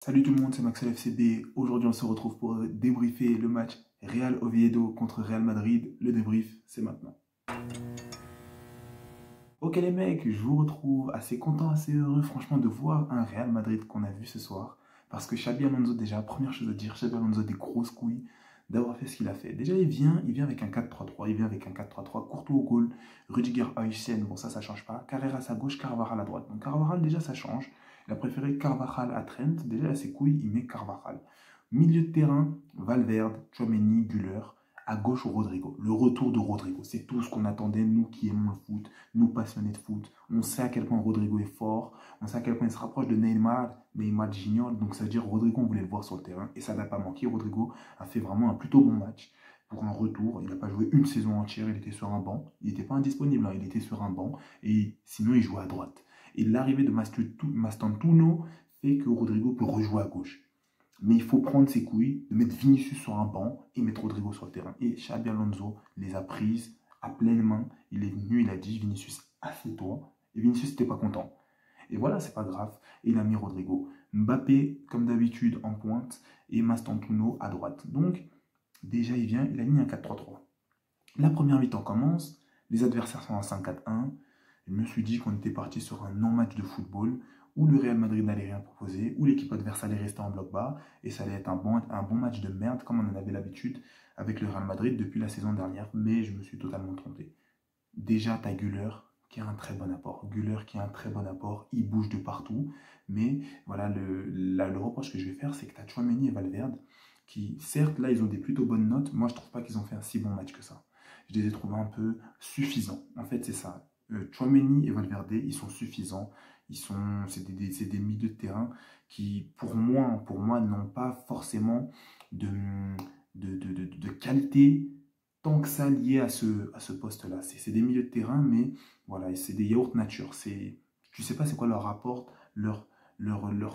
Salut tout le monde, c'est Maxwell FCB. Aujourd'hui, on se retrouve pour débriefer le match Real Oviedo contre Real Madrid. Le débrief, c'est maintenant. Ok les mecs, je vous retrouve assez content, assez heureux franchement de voir un Real Madrid qu'on a vu ce soir. Parce que Xabi Alonso, déjà, première chose à dire, Xabi Alonso des grosses couilles d'avoir fait ce qu'il a fait. Déjà, il vient avec un 4-3-3, il vient avec un 4-3-3, Courtois au goal, Rudiger Heusen, bon ça change pas, Carreras à gauche, Carvajal à droite. Donc Carvajal déjà ça change, il a préféré Carvajal à Trent, déjà à ses couilles il met Carvajal. Milieu de terrain, Valverde, Tchouaméni, Güler, à gauche Rodrigo. Le retour de Rodrigo, c'est tout ce qu'on attendait, nous qui aimons le foot, nous passionnés de foot. On sait à quel point Rodrigo est fort, on sait à quel point il se rapproche de Neymar Junior, donc ça veut dire Rodrigo, on voulait le voir sur le terrain, et ça n'a pas manqué. Rodrigo a fait vraiment un plutôt bon match pour un retour. Il n'a pas joué une saison entière, il était sur un banc. Il n'était pas indisponible, hein, il était sur un banc, et sinon il jouait à droite. Et l'arrivée de Mastantuono fait que Rodrigo peut rejouer à gauche. Mais il faut prendre ses couilles, de mettre Vinicius sur un banc et mettre Rodrigo sur le terrain. Et Xabi Alonso les a prises à pleine main. Il est venu, il a dit Vinicius, assieds-toi. Et Vinicius n'était pas content. Et voilà, c'est pas grave. Et il a mis Rodrigo. Mbappé, comme d'habitude, en pointe. Et Mastantuono à droite. Donc, déjà, il vient, il a mis un 4-3-3. La première mi-temps commence. Les adversaires sont en 5-4-1. Je me suis dit qu'on était parti sur un non-match de football où le Real Madrid n'allait rien proposer, où l'équipe adverse allait rester en bloc bas, et ça allait être un bon match de merde, comme on en avait l'habitude avec le Real Madrid depuis la saison dernière, mais je me suis totalement trompé. Déjà, tu as Güler, qui a un très bon apport. Güler qui a un très bon apport, il bouge de partout, mais voilà, le reproche que je vais faire, c'est que tu as Tchouaméni et Valverde, qui, certes, là, ils ont des plutôt bonnes notes, moi, je trouve pas qu'ils ont fait un si bon match que ça. Je les ai trouvés un peu suffisants. En fait, c'est ça. Tchouaméni et Valverde, ils sont suffisants. C'est des milieux de terrain qui, pour moi n'ont pas forcément de qualité tant que ça lié à ce poste-là. C'est des milieux de terrain, mais voilà, c'est des yaourts nature. Je ne sais pas c'est quoi leur rapport, leur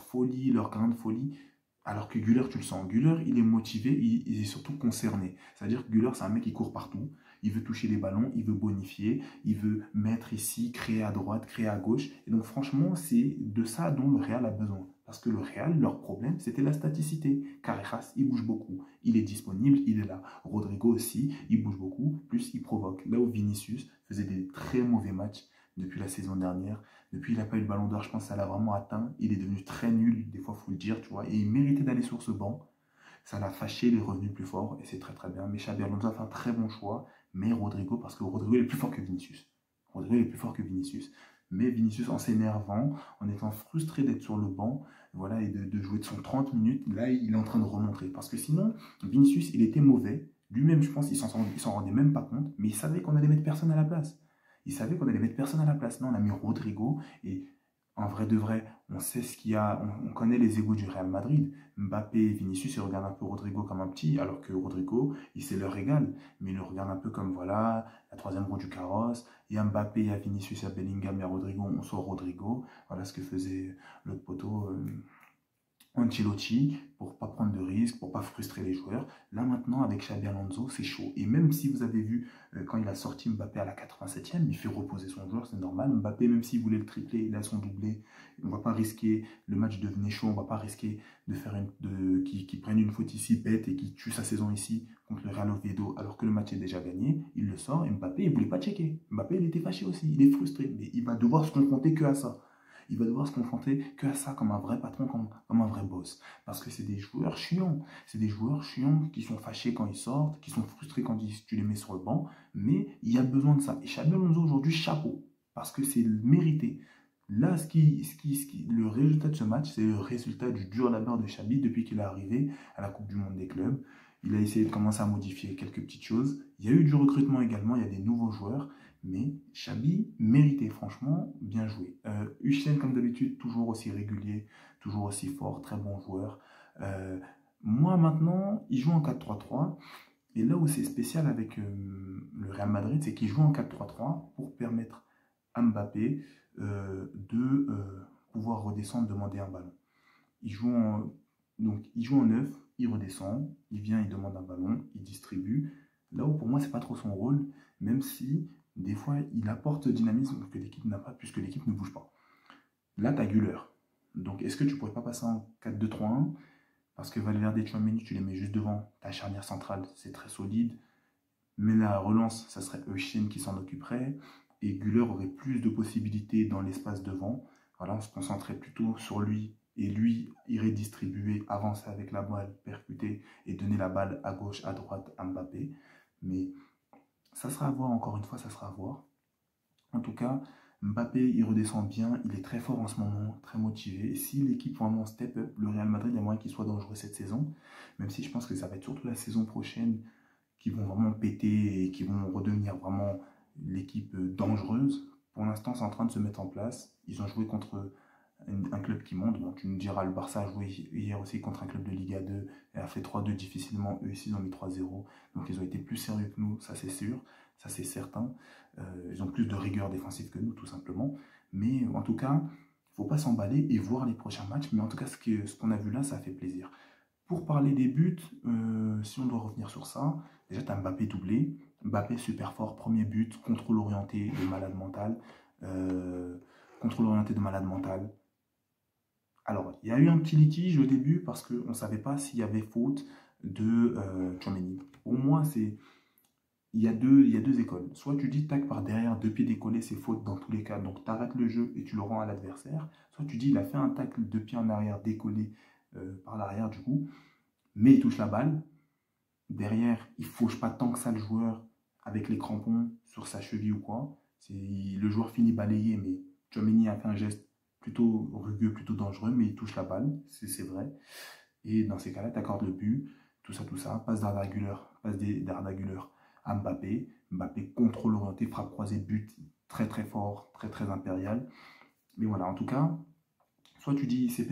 folie, leur grain de folie. Alors que Güler, tu le sens. Güler, il est motivé, il est surtout concerné. C'est-à-dire que Güler, c'est un mec qui court partout. Il veut toucher les ballons, il veut bonifier, il veut mettre ici, créer à droite, créer à gauche. Et donc, franchement, c'est de ça dont le Real a besoin. Parce que le Real, leur problème, c'était la staticité. Carreras, il bouge beaucoup. Il est disponible, il est là. Rodrigo aussi, il bouge beaucoup, plus il provoque. Là où Vinicius faisait des très mauvais matchs depuis la saison dernière. Depuis, il n'a pas eu le ballon d'or, je pense que ça l'a vraiment atteint. Il est devenu très nul, des fois, il faut le dire, tu vois. Et il méritait d'aller sur ce banc. Ça l'a fâché, il est revenu plus fort, et c'est très très bien. Mais Xabi Alonso a fait un très bon choix. Mais Rodrigo, parce que Rodrigo est plus fort que Vinicius. Rodrigo est plus fort que Vinicius. Mais Vinicius, en s'énervant, en étant frustré d'être sur le banc, voilà, et de jouer de son 30 minutes, là, il est en train de remontrer. Parce que sinon, Vinicius, il était mauvais. Lui-même, je pense, il s'en rendait même pas compte, mais il savait qu'on allait mettre personne à la place. Il savait qu'on allait mettre personne à la place. Non, on a mis Rodrigo, et en vrai de vrai, on sait ce qu'il y a, on connaît les égos du Real Madrid. Mbappé et Vinicius, ils regardent un peu Rodrigo comme un petit, alors que Rodrigo, il sait leur égal. Mais il le regarde un peu comme, voilà, la troisième roue du carrosse. Il y a Mbappé, il y a Vinicius, il y a Bellingham, il y a Rodrigo, on sort Rodrigo. Voilà ce que faisait l'autre poteau. Ancelotti pour pas prendre de risques, pour pas frustrer les joueurs. Là maintenant avec Xabi Alonso c'est chaud. Et même si vous avez vu quand il a sorti Mbappé à la 87e, il fait reposer son joueur, c'est normal. Mbappé même s'il voulait le tripler, il a son doublé. On va pas risquer, le match devenait chaud, on va pas risquer de faire qu'il prenne une faute ici bête et qu'il tue sa saison ici contre le Real Oviedo alors que le match est déjà gagné. Il le sort et Mbappé il voulait pas checker. Mbappé il était fâché aussi, il est frustré, mais il va devoir se confronter que à ça. Il va devoir se confronter que à ça comme un vrai patron, comme un vrai boss. Parce que c'est des joueurs chiants. C'est des joueurs chiants qui sont fâchés quand ils sortent, qui sont frustrés quand tu les mets sur le banc. Mais il y a besoin de ça. Et Xabi Alonso aujourd'hui, chapeau. Parce que c'est mérité. Là, le résultat de ce match, c'est le résultat du dur labeur de Xabi depuis qu'il est arrivé à la Coupe du Monde des clubs. Il a essayé de commencer à modifier quelques petites choses. Il y a eu du recrutement également, il y a des nouveaux joueurs. Mais Xabi méritait, franchement, bien joué. Hussein, comme d'habitude, toujours aussi régulier, toujours aussi fort, très bon joueur. Moi, maintenant, il joue en 4-3-3. Et là où c'est spécial avec le Real Madrid, c'est qu'il joue en 4-3-3 pour permettre à Mbappé de pouvoir redescendre, demander un ballon. Donc, il joue en 9, il redescend, il vient, il demande un ballon, il distribue. Là où pour moi, c'est pas trop son rôle, même si des fois, il apporte ce dynamisme que l'équipe n'a pas, puisque l'équipe ne bouge pas. Là, tu as Güler. Donc, est-ce que tu pourrais pas passer en 4-2-3-1? Parce que Valverde et Tchouaméni, tu les mets juste devant. Ta charnière centrale, c'est très solide. Mais la relance, ça serait Euchien qui s'en occuperait. Et Güler aurait plus de possibilités dans l'espace devant. Voilà, on se concentrait plutôt sur lui. Et lui irait distribuer, avancer avec la balle, percuter et donner la balle à gauche, à droite à Mbappé. Mais ça sera à voir, encore une fois, ça sera à voir. En tout cas, Mbappé, il redescend bien, il est très fort en ce moment, très motivé. Et si l'équipe vraiment step up, le Real Madrid, il y a moyen qu'il soit dangereux cette saison. Même si je pense que ça va être surtout la saison prochaine qui vont vraiment péter et qui vont redevenir vraiment l'équipe dangereuse. Pour l'instant, c'est en train de se mettre en place. Ils ont joué contre un club qui monte. Bon, tu me diras, le Barça a joué hier aussi contre un club de Liga 2 et a fait 3-2 difficilement. Eux aussi, ils ont mis 3-0. Donc, ils ont été plus sérieux que nous, ça c'est sûr, ça c'est certain. Ils ont plus de rigueur défensive que nous, tout simplement. Mais en tout cas, il ne faut pas s'emballer et voir les prochains matchs. Mais en tout cas, ce qu'on a vu là, ça fait plaisir. Pour parler des buts, si on doit revenir sur ça, déjà tu as Mbappé doublé. Mbappé super fort, premier but, contrôle orienté de malade mental. Contrôle orienté de malade mental. Alors, il y a eu un petit litige au début parce qu'on ne savait pas s'il y avait faute de Tchouaméni. Pour moi, il y a deux écoles. Soit tu dis tac par derrière, deux pieds décollés, c'est faute dans tous les cas, donc tu arrêtes le jeu et tu le rends à l'adversaire. Soit tu dis il a fait un tacle deux pieds en arrière décollé par l'arrière du coup, mais il touche la balle. Derrière, il ne fauche pas tant que ça le joueur avec les crampons sur sa cheville ou quoi. Le joueur finit balayé, mais Tchouaméni a fait un geste plutôt rugueux, plutôt dangereux, mais il touche la balle, c'est vrai. Et dans ces cas-là, tu accordes le but, tout ça, passe d'Arda Güler, à Mbappé. Mbappé contrôle orienté, frappe croisée, but très très fort, très très impérial. Mais voilà, en tout cas, soit tu dis c'est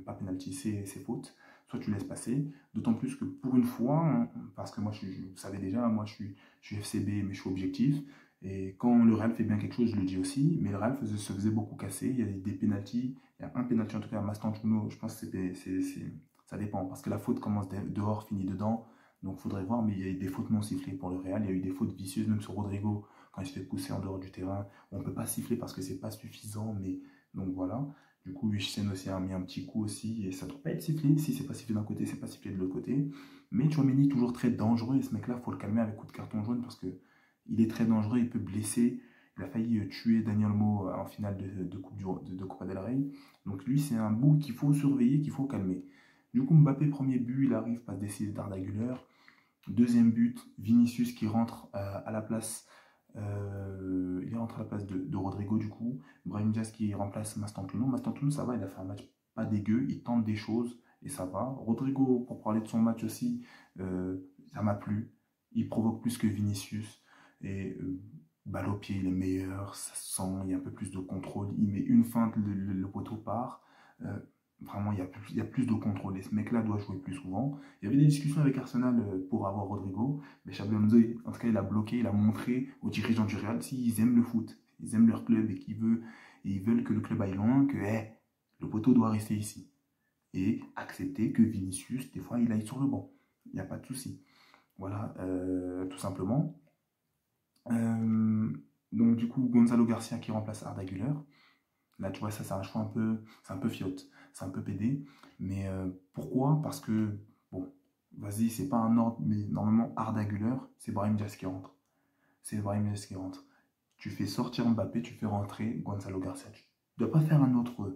pas penalty, c'est faute, soit tu laisses passer. D'autant plus que pour une fois, hein, parce que moi, vous savez déjà, moi je suis FCB, mais je suis objectif. Et quand le Real fait bien quelque chose, je le dis aussi. Mais le Real se faisait beaucoup casser. Il y a des pénaltys. Il y a un pénalty en tout cas à Mastantuono. Je pense que ça dépend. Parce que la faute commence dehors, finit dedans. Donc il faudrait voir. Mais il y a eu des fautes non sifflées pour le Real. Il y a eu des fautes vicieuses, même sur Rodrigo, quand il se fait pousser en dehors du terrain. On ne peut pas siffler parce que c'est pas suffisant. Mais donc voilà. Du coup, Huijsen aussi a mis un petit coup aussi, et ça ne doit pas être sifflé. Si c'est pas sifflé d'un côté, c'est pas sifflé de l'autre côté. Mais Tchouaméni, toujours très dangereux, et ce mec-là, il faut le calmer avec coup de carton jaune, parce que il est très dangereux, il peut blesser. Il a failli tuer Daniel Mo en finale de Copa del Rey. Donc lui, c'est un bout qu'il faut surveiller, qu'il faut calmer. Du coup, Mbappé, premier but, il arrive, passe décisive d'Arda Güler. Deuxième but, Vinicius qui rentre à la place il rentre à la place de Rodrigo du coup. Brahim Diaz qui remplace Mastantuono. Mastantuono, ça va, il a fait un match pas dégueu, il tente des choses et ça va. Rodrigo, pour parler de son match aussi, ça m'a plu. Il provoque plus que Vinicius et balle au pied, il est meilleur, ça sent, il y a un peu plus de contrôle. Il met une feinte, le poteau part. Vraiment, il y a plus de contrôle. Et ce mec-là doit jouer plus souvent. Il y avait des discussions avec Arsenal pour avoir Rodrigo. Mais Xabi Alonso, en tout cas, il a bloqué, il a montré aux dirigeants du Real s'ils aiment le foot, ils aiment leur club et ils veulent que le club aille loin, que le poteau doit rester ici. Et accepter que Vinicius, des fois, il aille sur le banc. Il n'y a pas de souci. Voilà, tout simplement. Donc, du coup, Gonzalo Garcia qui remplace Arda Güler. Là, tu vois, ça, c'est un choix c'est un peu fiotte, c'est un peu pédé. Mais pourquoi? Parce que, bon, vas-y, c'est pas un ordre, mais normalement, Arda Güler, c'est Brahim Diaz qui rentre. C'est Brahim Diaz qui rentre. Tu fais sortir Mbappé, tu fais rentrer Gonzalo Garcia. Tu ne dois pas faire un autre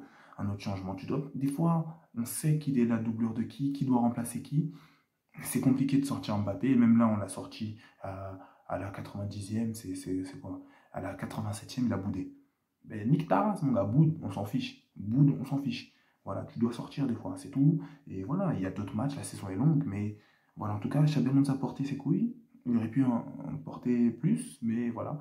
changement. Des fois, on sait qu'il est la doublure de qui doit remplacer qui. C'est compliqué de sortir Mbappé. Et même là, on l'a sorti à la 90e, c'est quoi? À la 87e, il a boudé. Ben, nique ta race, mon gars, boude, on s'en fiche. Boude, on s'en fiche. Voilà, tu dois sortir des fois, c'est tout. Et voilà, il y a d'autres matchs, la saison est longue, mais voilà, en tout cas, Xabi Alonso a porté ses couilles. Il aurait pu en porter plus, mais voilà.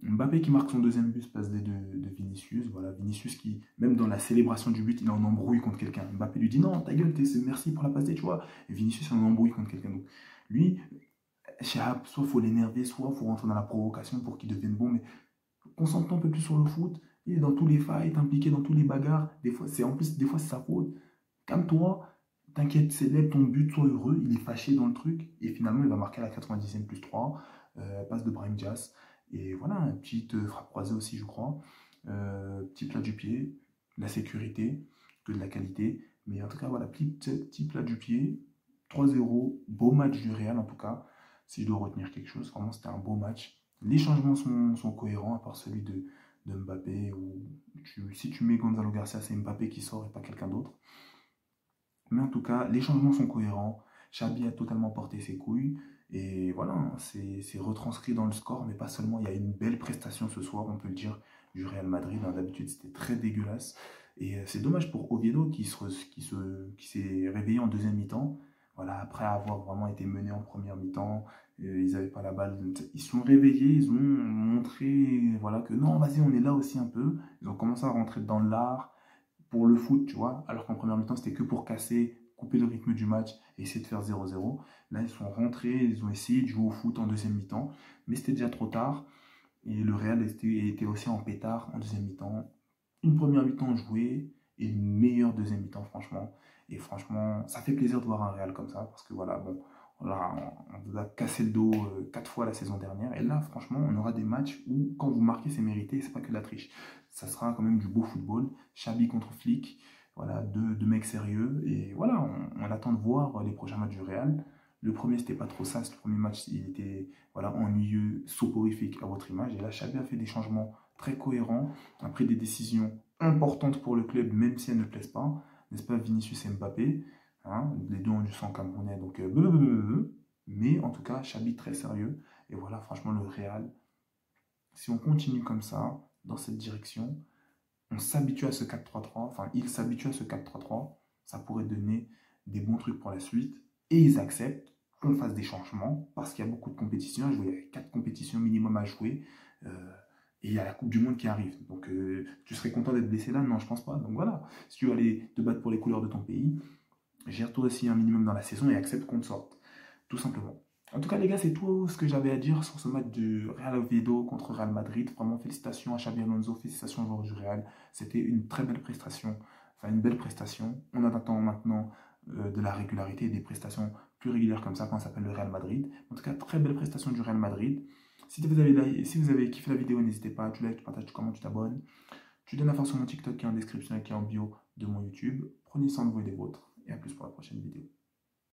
Mbappé qui marque son deuxième but, passe des de Vinicius. Voilà, Vinicius qui, même dans la célébration du but, il est en embrouille contre quelqu'un. Mbappé lui dit non, ta gueule, merci pour la passe, tu vois. Et Vinicius est en embrouille contre quelqu'un. Donc, lui, soit il faut l'énerver, soit il faut rentrer dans la provocation pour qu'il devienne bon, mais concentre-toi un peu plus sur le foot. Il est dans tous les fights, impliqué dans tous les bagarres. Des fois, des fois, c'est sa faute. Calme-toi, t'inquiète, célèbre ton but, sois heureux. Il est fâché dans le truc. Et finalement, il va marquer à la 90e plus 3. Passe de Brahim Diaz. Et voilà, une petite frappe croisée aussi, je crois. Petit plat du pied. de la sécurité que de la qualité. Mais en tout cas, voilà, petit plat du pied, 3-0, beau match du Real en tout cas. Si je dois retenir quelque chose, vraiment c'était un beau match. Les changements sont cohérents, à part celui de Mbappé, ou si tu mets Gonzalo Garcia, c'est Mbappé qui sort et pas quelqu'un d'autre. Mais en tout cas, les changements sont cohérents. Xabi a totalement porté ses couilles. Et voilà, c'est retranscrit dans le score, mais pas seulement. Il y a une belle prestation ce soir, on peut le dire, du Real Madrid. D'habitude, c'était très dégueulasse. Et c'est dommage pour Oviedo qui s'est réveillé en deuxième mi-temps. Voilà, après avoir vraiment été mené en première mi-temps, ils n'avaient pas la balle. Ils se sont réveillés, ils ont montré voilà, que non, vas-y, on est là aussi un peu. Ils ont commencé à rentrer dans l'art pour le foot, tu vois, alors qu'en première mi-temps, c'était que pour casser, couper le rythme du match et essayer de faire 0-0. Là, ils sont rentrés, ils ont essayé de jouer au foot en deuxième mi-temps, mais c'était déjà trop tard. Et le Real était aussi en pétard en deuxième mi-temps. Une première mi-temps jouée et une meilleure deuxième mi-temps, franchement. Et franchement, ça fait plaisir de voir un Real comme ça, parce que voilà, bon, on vous a cassé le dos 4 fois la saison dernière. Et là, franchement, on aura des matchs où, quand vous marquez, c'est mérité, c'est pas que de la triche. Ça sera quand même du beau football. Xabi contre Flick, voilà, deux mecs sérieux. Et voilà, on attend de voir les prochains matchs du Real. Le premier, c'était pas trop ça. Le premier match, il était voilà, ennuyeux, soporifique à votre image. Et là, Xabi a fait des changements très cohérents, a pris des décisions importantes pour le club, même si elles ne plaisent pas. N'est-ce pas, Vinicius et Mbappé, hein, les deux ont du sang camerounais, donc mais en tout cas, Xabi très sérieux. Et voilà, franchement, le Real, si on continue comme ça, dans cette direction, on s'habitue à ce 4-3-3, enfin, ils s'habituent à ce 4-3-3, ça pourrait donner des bons trucs pour la suite, et ils acceptent qu'on fasse des changements, parce qu'il y a beaucoup de compétitions, il y a 4 compétitions minimum à jouer, et il y a la Coupe du Monde qui arrive. Donc, tu serais content d'être blessé là? Non, je pense pas. Donc voilà, si tu veux aller te battre pour les couleurs de ton pays, gère toi aussi un minimum dans la saison et accepte qu'on te sorte, tout simplement. En tout cas, les gars, c'est tout ce que j'avais à dire sur ce match du Real Oviedo contre Real Madrid. Vraiment, félicitations à Xabi Alonso, félicitations aux joueurs du Real. C'était une très belle prestation, enfin une belle prestation. On attend maintenant de la régularité et des prestations plus régulières comme ça quand ça s'appelle le Real Madrid. En tout cas, très belle prestation du Real Madrid. Si vous avez kiffé la vidéo, n'hésitez pas, tu likes, tu partages, tu commentes, tu t'abonnes. Tu donnes la force sur mon TikTok qui est en description et qui est en bio de mon YouTube. Prenez soin de vous et des vôtres. Et à plus pour la prochaine vidéo.